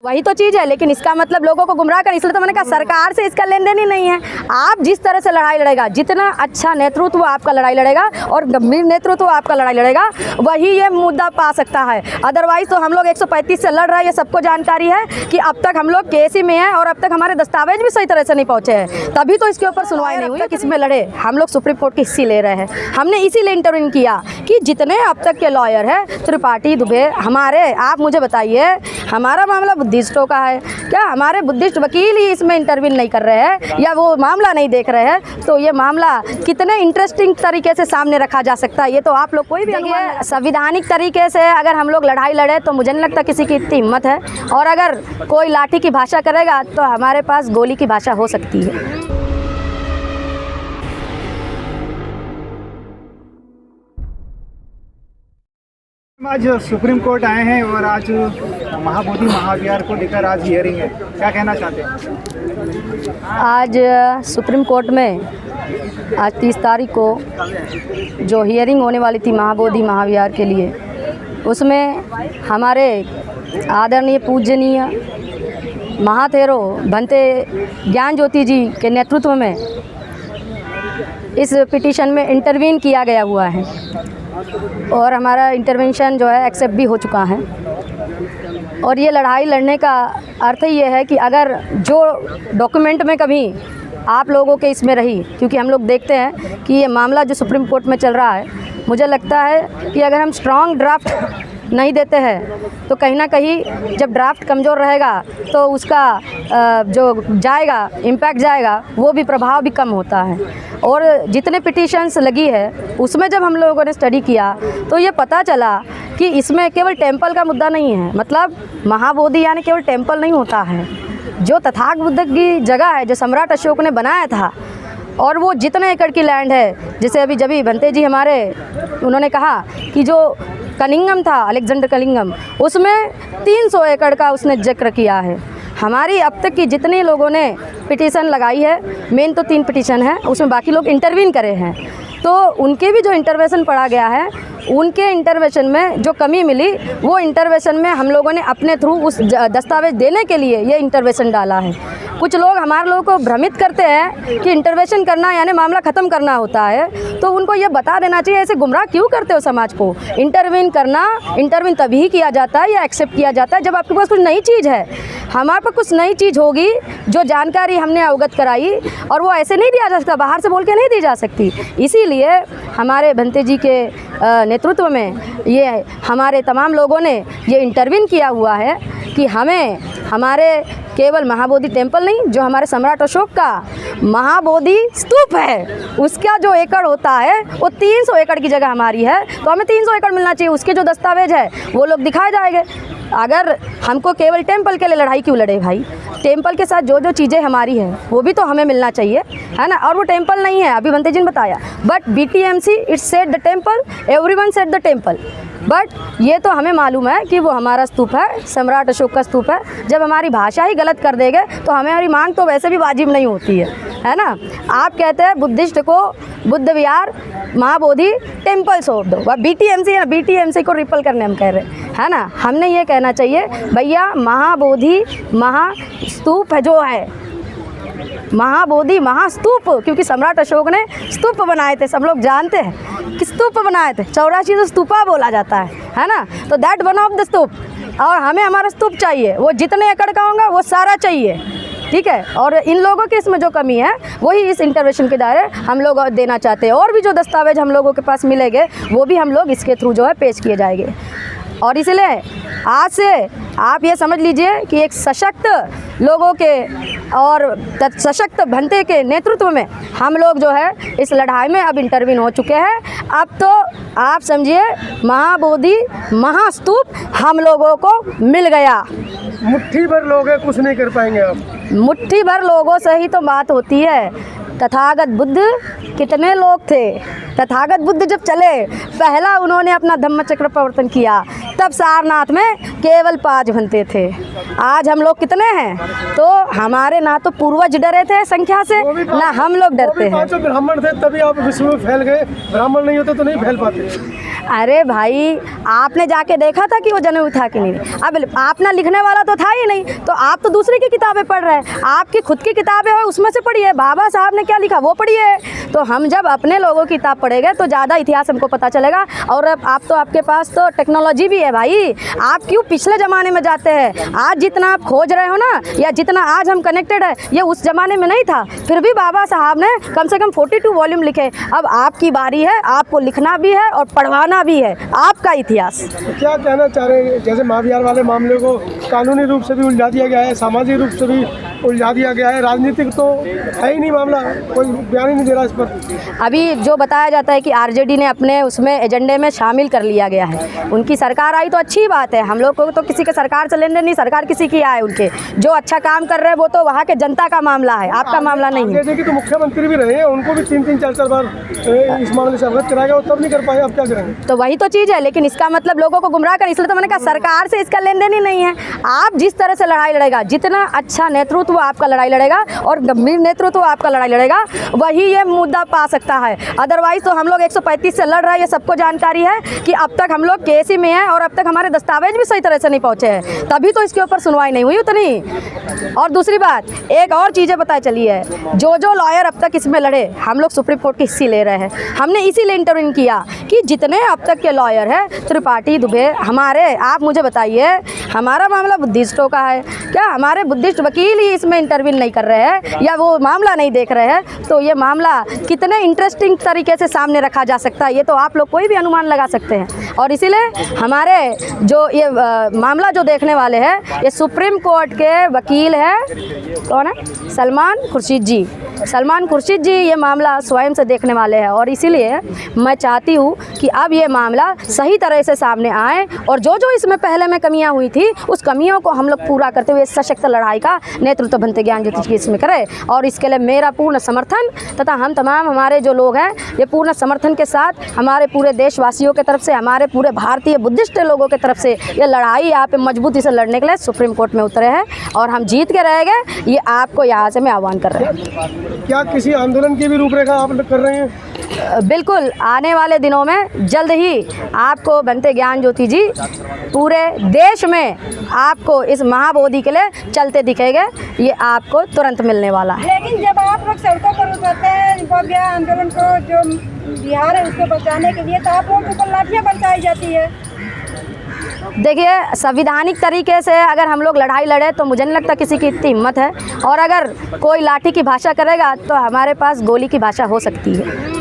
वही तो चीज़ है, लेकिन इसका मतलब लोगों को गुमराह कर, इसलिए तो मैंने कहा सरकार से इसका लेन देन ही नहीं है। आप जिस तरह से लड़ाई लड़ेगा, जितना अच्छा नेतृत्व आपका लड़ाई लड़ेगा और गंभीर नेतृत्व आपका लड़ाई लड़ेगा, वही ये मुद्दा पा सकता है। अदरवाइज़ तो हम लोग 135 से लड़ रहे हैं, ये सबको जानकारी है कि अब तक हम लोग केस ही में हैं और अब तक हमारे दस्तावेज भी सही तरह से नहीं पहुँचे हैं, तभी तो इसके ऊपर सुनवाई नहीं हुई। किसी में लड़े हम लोग सुप्रीम कोर्ट की हिस्से ले रहे हैं। हमने इसीलिए इंटरव्यू किया कि जितने अब तक के लॉयर हैं, त्रिपाठी, दुबे, हमारे, आप मुझे बताइए हमारा मामला बुद्धिस्टों का है क्या? हमारे बुद्धिस्ट वकील ही इसमें इंटरव्यू नहीं कर रहे हैं या वो मामला नहीं देख रहे हैं, तो ये मामला कितने इंटरेस्टिंग तरीके से सामने रखा जा सकता है, ये तो आप लोग कोई भी देखिए। संविधानिक तरीके से अगर हम लोग लड़ाई लड़े तो मुझे नहीं लगता किसी की इतनी हिम्मत है, और अगर कोई लाठी की भाषा करेगा तो हमारे पास गोली की भाषा हो सकती है। आज सुप्रीम कोर्ट आए हैं और आज महाबोधि महाविहार को लेकर आज हियरिंग है, क्या कहना चाहते हैं? आज सुप्रीम कोर्ट में आज 30 तारीख को जो हियरिंग होने वाली थी महाबोधि महाविहार के लिए, उसमें हमारे आदरणीय पूजनीय महाथेरो भंते ज्ञान ज्योति जी के नेतृत्व में इस पिटीशन में इंटरवीन किया गया हुआ है और हमारा इंटरवेंशन जो है एक्सेप्ट भी हो चुका है। और ये लड़ाई लड़ने का अर्थ ये है कि अगर जो डॉक्यूमेंट में कभी आप लोगों के इसमें रही, क्योंकि हम लोग देखते हैं कि ये मामला जो सुप्रीम कोर्ट में चल रहा है, मुझे लगता है कि अगर हम स्ट्रॉन्ग ड्राफ्ट नहीं देते हैं तो कहीं ना कहीं जब ड्राफ्ट कमज़ोर रहेगा तो उसका जो जाएगा इम्पैक्ट जाएगा, वो भी प्रभाव भी कम होता है। और जितने पिटीशंस लगी है उसमें जब हम लोगों ने स्टडी किया तो ये पता चला कि इसमें केवल टेम्पल का मुद्दा नहीं है, मतलब महाबोधि यानी केवल टेम्पल नहीं होता है। जो तथागत बुद्ध की जगह है, जो सम्राट अशोक ने बनाया था, और वो जितने एकड़ की लैंड है, जैसे अभी जब भंते जी हमारे उन्होंने कहा कि जो कलिंगम था, अलेक्जेंडर कलिंगम, उसमें 300 एकड़ का उसने जिक्र किया है। हमारी अब तक की जितने लोगों ने पिटीशन लगाई है, मेन तो 3 पिटीशन है, उसमें बाकी लोग इंटरवीन करे हैं, तो उनके भी जो इंटरवेंशन पढ़ा गया है, उनके इंटरवेंशन में जो कमी मिली, वो इंटरवेंशन में हम लोगों ने अपने थ्रू उस दस्तावेज देने के लिए ये इंटरवेंशन डाला है। कुछ लोग हमारे लोगों को भ्रमित करते हैं कि इंटरवेंशन करना यानी मामला ख़त्म करना होता है, तो उनको ये बता देना चाहिए, ऐसे गुमराह क्यों करते हो समाज को। इंटरवीन करना, इंटरवीन तभी किया जाता है या एक्सेप्ट किया जाता है जब आपके पास कुछ नई चीज़ है। हमारे पास कुछ नई चीज़ होगी जो जानकारी हमने अवगत कराई, और वो ऐसे नहीं दिया जा सकता, बाहर से बोल के नहीं दी जा सकती। इसीलिए हमारे भंते जी के नेतृत्व में ये हमारे तमाम लोगों ने ये इंटरवीन किया हुआ है कि हमें हमारे केवल महाबोधि टेम्पल नहीं, जो हमारे सम्राट अशोक का महाबोधि स्तूप है, उसका जो एकड़ होता है वो 300 एकड़ की जगह हमारी है, तो हमें 300 एकड़ मिलना चाहिए। उसके जो दस्तावेज है वो लोग दिखाए जाएंगे। अगर हमको केवल टेम्पल के लिए लड़ाई क्यों लड़े भाई? टेम्पल के साथ जो जो चीज़ें हमारी हैं वो भी तो हमें मिलना चाहिए, है ना। और वो टेम्पल नहीं है, अभी भंते जी ने बताया, but BTMC it's said the temple, everyone said the temple, but ये तो हमें मालूम है कि वो हमारा स्तूप है, सम्राट अशोक का स्तूप है। जब हमारी भाषा ही गलत कर देंगे तो हमारी मांग तो वैसे भी वाजिब नहीं होती है ना। आप कहते हैं बुद्धिस्ट को बुद्ध विहार महाबोधि टेम्पल सौंप दो, वह BTMC है, BTMC को रिपल करने हम कह रहे हैं, है ना। हमने ये कहना चाहिए भैया, महाबोधि महास्तूप है जो है, महाबोधि महास्तूप, क्योंकि सम्राट अशोक ने स्तूप बनाए थे, सब लोग जानते हैं कि स्तूप बनाए थे। 84 तो स्तूपा बोला जाता है ना। तो दैट वन ऑफ द स्तूप, और हमें हमारा स्तूप चाहिए, वो जितने एकड़ का होगा वो सारा चाहिए, ठीक है। और इन लोगों के इसमें जो कमी है वही इस इंटरवेंशन के दायरे हम लोग देना चाहते हैं, और भी जो दस्तावेज हम लोगों के पास मिलेंगे वो भी हम लोग इसके थ्रू जो है पेश किए जाएंगे। और इसलिए आज से आप ये समझ लीजिए कि एक सशक्त लोगों के और सशक्त भंते के नेतृत्व में हम लोग जो है इस लड़ाई में अब इंटरवीन हो चुके हैं। अब तो आप समझिए महाबोधि महास्तूप हम लोगों को मिल गया। मुट्ठी भर लोग हैं, कुछ नहीं कर पाएंगे आप। मुट्ठी भर लोगों से ही तो बात होती है। तथागत बुद्ध कितने लोग थे? तथागत बुद्ध जब चले, पहला उन्होंने अपना धम्मचक्र प्रवर्तन किया, तब सारनाथ में केवल 5 भंते थे। आज हम लोग कितने हैं? तो हमारे ना तो पूर्वज डरे थे संख्या से, ना हम लोग डरते हैं। ब्राह्मण थे तभी आप विश्व में फैल गए, ब्राह्मण नहीं होते तो नहीं फैल पाते। अरे भाई, आपने जाके देखा था कि वो जनेऊ था कि नहीं? अब आपना लिखने वाला तो था ही नहीं, आप तो दूसरे की किताबें पढ़ रहे हैं, आपकी खुद की किताबें हो उसमें से पढ़िए, बाबा साहब ने क्या लिखा वो पढ़िए। तो हम जब अपने लोगों की किताब पढ़ेंगे तो ज़्यादा इतिहास हमको पता चलेगा। और अब आप तो आपके पास तो टेक्नोलॉजी भी है भाई, आप क्यों पिछले ज़माने में जाते हैं? आज जितना आप खोज रहे हो ना, या जितना आज हम कनेक्टेड है, ये उस ज़माने में नहीं था। फिर भी बाबा साहब ने कम से कम 42 वॉल्यूम लिखे। अब आपकी बारी है, आपको लिखना भी है और पढ़वाना भी है आपका इतिहास। क्या कहना चाह रहे हैं, जैसे महाविहार वाले मामले को कानूनी रूप से भी उलझा दिया गया है, सामाजिक रूप से भी उलझा दिया गया है, राजनीतिक तो है ही नहीं मामला, कोई बयान ही नहीं दे रहा इस पर। अभी जो बताया जाता है कि आरजेडी ने अपने उसमें एजेंडे में शामिल कर लिया गया है। उनकी सरकार आई तो अच्छी बात है, हम लोग को तो किसी के सरकार से लेने नहीं, सरकार किसी की आए, उनके जो अच्छा काम कर रहे हैं वो तो वहाँ के जनता का मामला है, आपका मामला नहीं है। जैसे कि तो मुख्यमंत्री भी रहे हैं, उनको भी 3-3, 4-4 बार इस मामले से अवगत कराया गया, तब नहीं कर पाए, अब क्या करेंगे? तो वही तो चीज़ है, लेकिन इसका मतलब लोगों को गुमराह कर, इसलिए तो मैंने कहा सरकार से इसका लेन देन ही नहीं है। आप जिस तरह से लड़ाई लड़ेगा, जितना अच्छा नेतृत्व आपका लड़ाई लड़ेगा और गंभीर नेतृत्व आपका लड़ाई लड़ेगा, वही ये मुद्दा पा सकता है। अदरवाइज तो हम लोग 135 से लड़ रहे हैं, ये सबको जानकारी है कि अब तक हम लोग केस ही में हैं और अब तक हमारे दस्तावेज भी सही तरह से नहीं पहुँचे हैं, तभी तो इसके ऊपर सुनवाई नहीं हुई उतनी। और दूसरी बात, एक और चीज़ें पता चली है, जो लॉयर अब तक इसमें लड़े, हम लोग सुप्रीम कोर्ट की हिस्से ले रहे हैं। हमने इसीलिए इंटरव्यू किया कि जितने अब तक के लॉयर हैं, त्रिपाठी, दुबे, हमारे, आप मुझे बताइए, हमारा मामला बुद्धिस्टों का है क्या? हमारे बुद्धिस्ट वकील ही इसमें इंटरव्यू नहीं कर रहे हैं या वो मामला नहीं देख रहे हैं, तो ये मामला कितने इंटरेस्टिंग तरीके से सामने रखा जा सकता है, ये तो आप लोग कोई भी अनुमान लगा सकते हैं। और इसीलिए हमारे जो ये मामला जो देखने वाले हैं, ये सुप्रीम कोर्ट के वकील हैं, कौन है? सलमान खुर्शीद जी। सलमान खुर्शीद जी ये मामला स्वयं से देखने वाले हैं और इसीलिए मैं चाहती हूँ कि अब ये मामला सही तरह से सामने आए और जो इसमें पहले में कमियाँ हुई थी, उस कमियों को हम लोग पूरा करते हुए सशक्त लड़ाई का नेतृत्व बनते ज्ञान ज्योति जी इसमें करें। और इसके लिए मेरा पूर्ण समर्थन तथा हम तमाम हमारे जो लोग हैं, ये पूर्ण समर्थन के साथ हमारे पूरे देशवासियों की तरफ से, हमारे पूरे भारतीय बुद्धिस्ट लोगों की तरफ से ये लड़ाई यहाँ पे मजबूती से लड़ने के लिए सुप्रीम कोर्ट में उतरे हैं और हम जीत के रहेंगे, ये आपको यहाँ से मैं आह्वान कर रहा हूँ। क्या किसी आंदोलन की भी रूपरेखा आप कर रहे हैं? बिल्कुल, आने वाले दिनों में जल्द ही आपको बनते ज्ञान ज्योति जी पूरे देश में आपको इस महाबोधि के लिए चलते दिखेंगे, ये आपको तुरंत मिलने वाला है। लेकिन जब आप लोग सड़कों पर उतरते हैं बौद्ध आंदोलन को, जो बिहार है उसको बचाने के लिए, तो आप लोगों के ऊपर लाठियाँ बरसाई जाती है। देखिए, संविधानिक तरीके से अगर हम लोग लड़ाई लड़े तो मुझे नहीं लगता किसी की इतनी हिम्मत है, और अगर कोई लाठी की भाषा करेगा तो हमारे पास गोली की भाषा हो सकती है।